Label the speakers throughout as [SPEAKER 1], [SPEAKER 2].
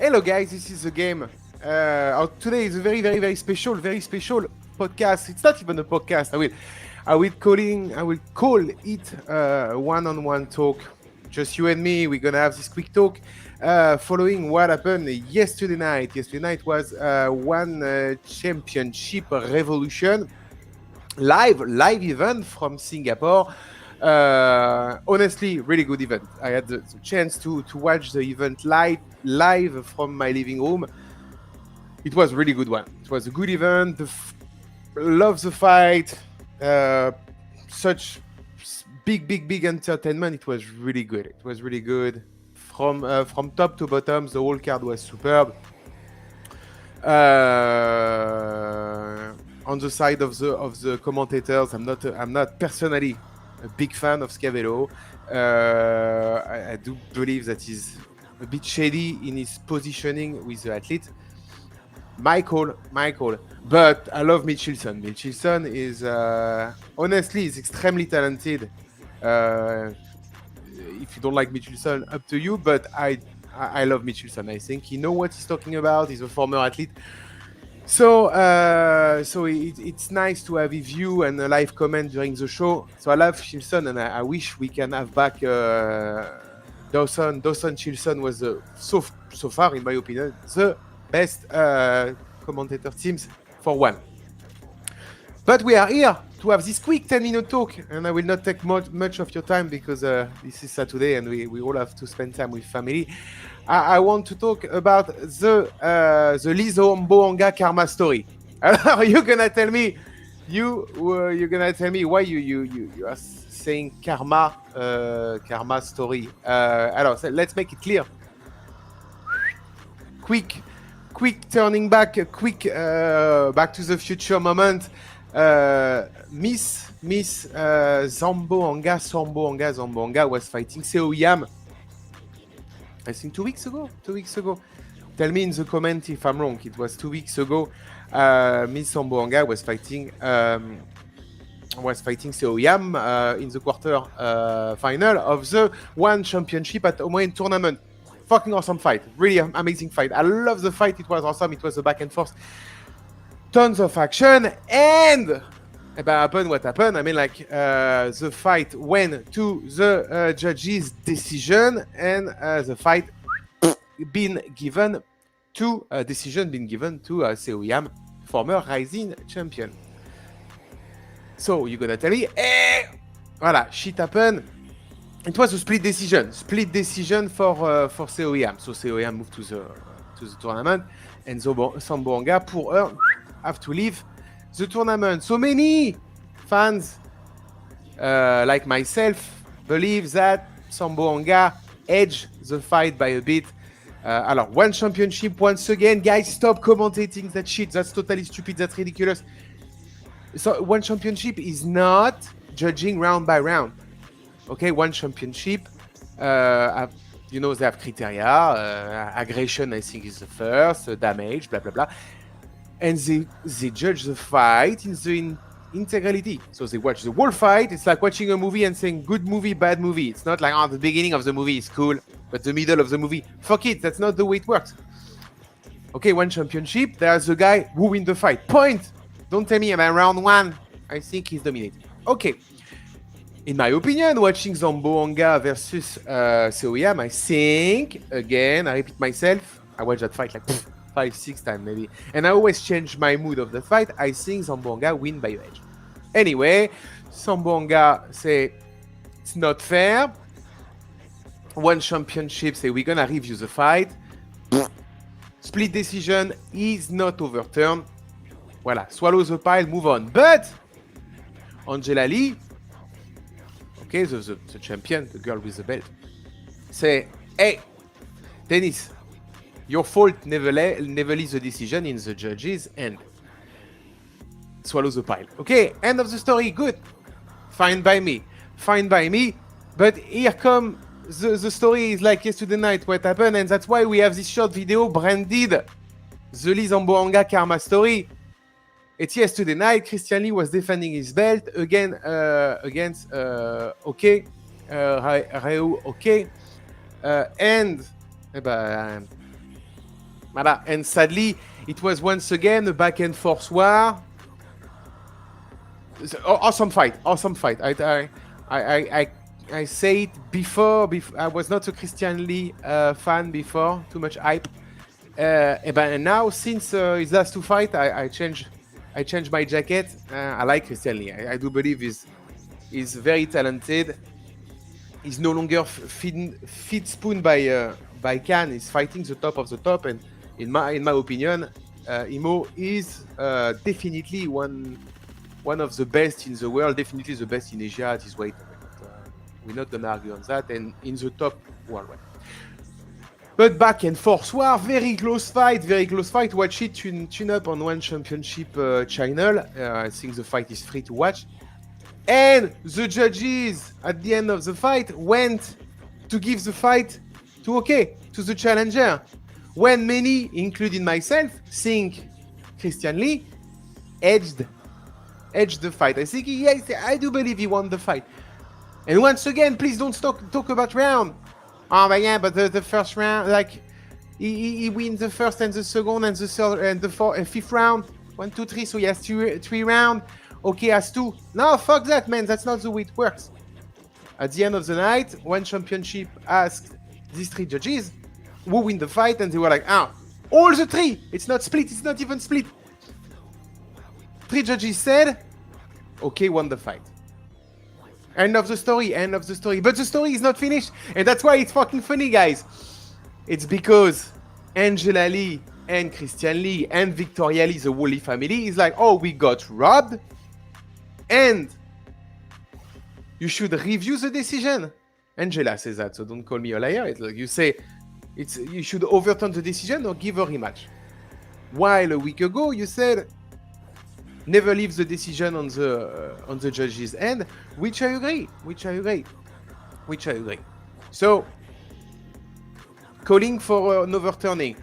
[SPEAKER 1] Hello guys, this is TheGame. Today is a very special podcast. It's not even a podcast. I will call it one-on-one talk. Just you and me. We're gonna have this quick talk following what happened yesterday night. Yesterday night was one championship revolution live event from Singapore. Honestly, really good event. I had the chance to watch the event live from my living room. It was a really good one. It was a good event. Love the fight. Such big entertainment. It was really good. From top to bottom. The whole card was superb. On the side of the commentators, I'm not personally a big fan of Schiavello. I do believe that he's a bit shady in his positioning with the athlete. My call. But I love Mitchelson. Mitchelson is honestly is extremely talented. If you don't like Mitchelson, up to you. But I love Mitchelson. I think he knows what he's talking about. He's a former athlete. So it's nice to have a view and a live comment during the show. So I love Chilson, and I wish we can have back Dawson. Chilson was so far, in my opinion, the best commentator teams for one. But we are here to have this quick 10-minute talk, and I will not take much of your time because this is Saturday and we all have to spend time with family. I want to talk about the Zamboanga karma story. You're gonna tell me why you are saying karma story. Let's make it clear. Quick turning back, back to the future moment. Miss Zamboanga was fighting Seo Yam. I think 2 weeks ago. Tell me in the comment if I'm wrong. It was 2 weeks ago. Miss Zamboanga was fighting Seo Yam in the quarter final of the One Championship at Omoen tournament. Fucking awesome fight. Really amazing fight. I love the fight. It was awesome. It was a back and forth. Tons of action. And what happened? I mean, the fight went to the judges' decision, and the fight been given to Seo Yam, former Rising champion. So you're gonna tell me, voilà, shit happened. It was a split decision for Seo Yam. So Seo Yam moved to the tournament, and Zamboanga pour her have to leave the tournament. So many fans, like myself, believe that Zamboanga edged the fight by a bit. One championship once again. Guys, stop commentating that shit. That's totally stupid. That's ridiculous. So one championship is not judging round by round. Okay, one championship, they have criteria. Aggression, I think, is the first. Damage, blah, blah, blah. And they judge the fight in the integrality. So they watch the whole fight. It's like watching a movie and saying good movie, bad movie. It's not like, the beginning of the movie is cool, but the middle of the movie, fuck it. That's not the way it works. Okay, one championship. There's the guy who win the fight. Point. Don't tell me about round one. I think he's dominating. Okay. In my opinion, watching Zamboanga versus Seo Yam, I think, again, I repeat myself, I watched that fight like 5-6 times maybe. And I always change my mood of the fight. I think Zamboanga win by edge. Anyway, Zamboanga say it's not fair. One championship say we're gonna review the fight. Split decision is not overturned. Voilà, swallow the pile, move on. But Angela Lee, okay, the champion, the girl with the belt, say, hey, Dennis, your fault never leaves the decision in the judges' end. Swallow the pile. Okay, end of the story, good. Fine by me. But here come the story is like yesterday night, what happened, and that's why we have this short video branded the Lee Zamboanga karma story. It's yesterday night. Christian Lee was defending his belt against Reu Okay. And Voilà. And sadly, it was once again a back and forth war. Awesome fight. I say it before. I was not a Christian Lee fan before. Too much hype. And now, since his last two fights, I changed my jacket. I like Christian Lee. I do believe he's very talented. He's no longer feed spoon by Khan. He's fighting the top of the top, and in my opinion, Imo is definitely one of the best in the world. Definitely the best in Asia at his weight. We're not gonna argue on that, and in the top worldwide. But back and forth war, very close fight. Watch it, tune up on One Championship channel. I think the fight is free to watch. And the judges at the end of the fight went to give the fight to the challenger. When many, including myself, think Christian Lee edged the fight. I think I do believe he won the fight. And once again, please don't talk about round. Oh, but yeah, but the first round, like, he wins the first and the second and the third and the fourth and fifth round. 1, 2, 3, so he has three rounds. Okay, has two. No, fuck that, man. That's not the way it works. At the end of the night, One Championship asked these three judges who win the fight, and they were like, all the three. It's not split. It's not even split. Three judges said, okay, won the fight. End of the story. But the story is not finished. And that's why it's fucking funny, guys. It's because Angela Lee and Christian Lee and Victoria Lee, the Woolley family, is like, oh, we got robbed. And you should review the decision. Angela says that, so don't call me a liar. It's like you say, you should overturn the decision or give a rematch. While a week ago, you said, never leave the decision on the judge's end, which I agree. So, calling for an overturning.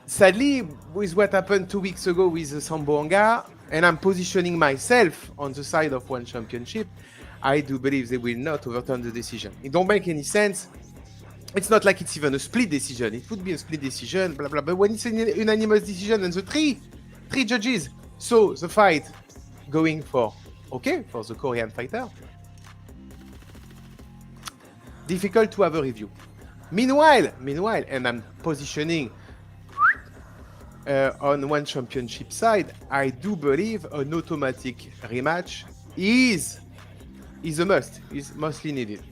[SPEAKER 1] Sadly, with what happened 2 weeks ago with Zamboanga, and I'm positioning myself on the side of One Championship, I do believe they will not overturn the decision. It don't make any sense. It's not like it's even a split decision. It would be a split decision, blah, blah, but when it's an unanimous decision and the three judges saw the fight going for the Korean fighter, difficult to have a review. Meanwhile, and I'm positioning on One Championship side, I do believe an automatic rematch is a must, is mostly needed.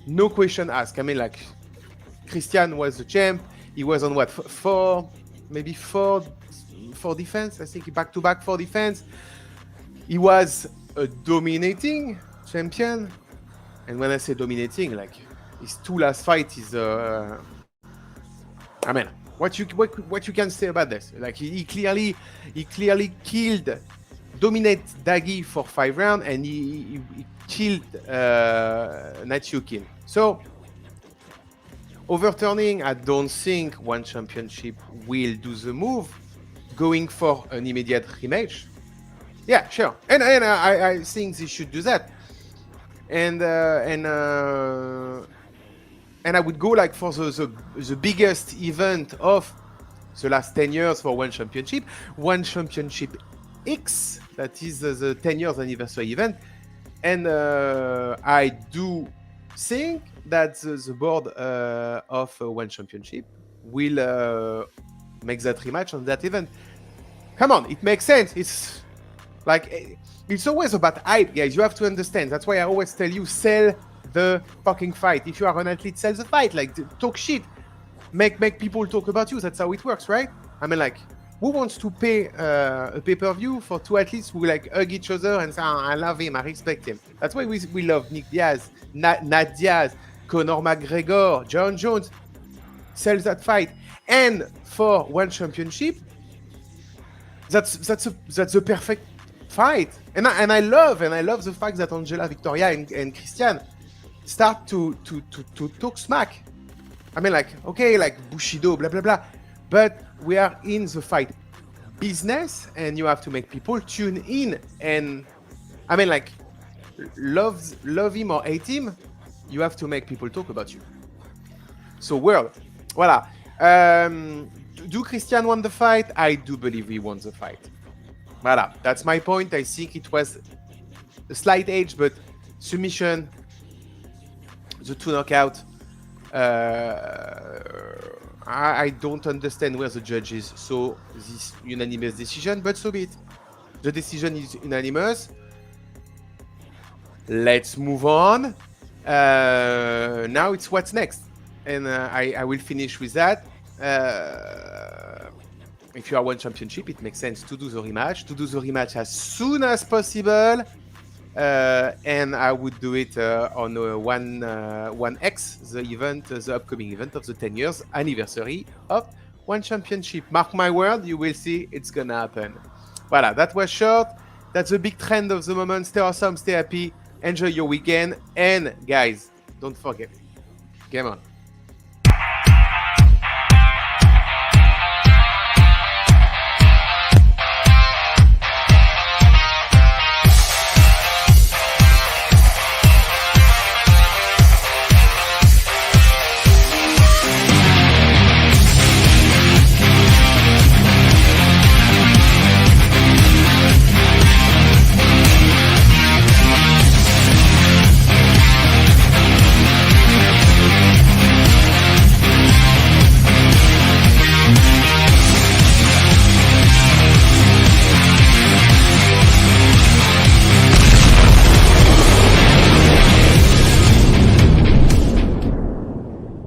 [SPEAKER 1] No question asked. I mean, like, Christian was the champ. He was on what, four defense. I think back-to-back 4 defense. He was a dominating champion. And when I say dominating, like, his 2 last fights is I mean, what you can say about this? Like, he clearly dominated Dagi for 5 rounds, and he killed Natyukin. So, overturning, I don't think One Championship will do the move. Going for an immediate rematch, yeah, sure. And I think they should do that. And I would go like for the biggest event of the last 10 years for One Championship X, that is the 10 years anniversary event. And I do think that the board of One Championship will make that rematch on that event. Come on, it makes sense. It's like, it's always about hype, guys. You have to understand. That's why I always tell you, sell the fucking fight. If you are an athlete, sell the fight. Like, talk shit. Make people talk about you. That's how it works, right? I mean, like, who wants to pay a pay-per-view for 2 athletes who like hug each other and say, I love him, I respect him. That's why we love Nick Diaz, Nat Diaz, Conor McGregor, John Jones. Sell that fight. And for One Championship, that's a perfect fight. And I love the fact that Angela, Victoria, and Christian start to talk smack. I mean, like, okay, like Bushido, blah blah blah, but we are in the fight business, and you have to make people tune in. And I mean, like, love him or hate him, you have to make people talk about you. So, world, Voilà. Do Christian won the fight? I do believe he won the fight. Voilà. That's my point. I think it was a slight edge, but submission, the 2 knockout. I don't understand where the judge is. So this unanimous decision, but so be it. The decision is unanimous. Let's move on. Now it's what's next. And I will finish with that. If you are one championship, it makes sense to do the rematch. To do the rematch as soon as possible. And I would do it on 1X, the event, the upcoming event of the 10 years anniversary of One Championship. Mark my word, you will see it's gonna happen. Voilà, that was short. That's the big trend of the moment. Stay awesome, stay happy, enjoy your weekend, and guys, don't forget, game on.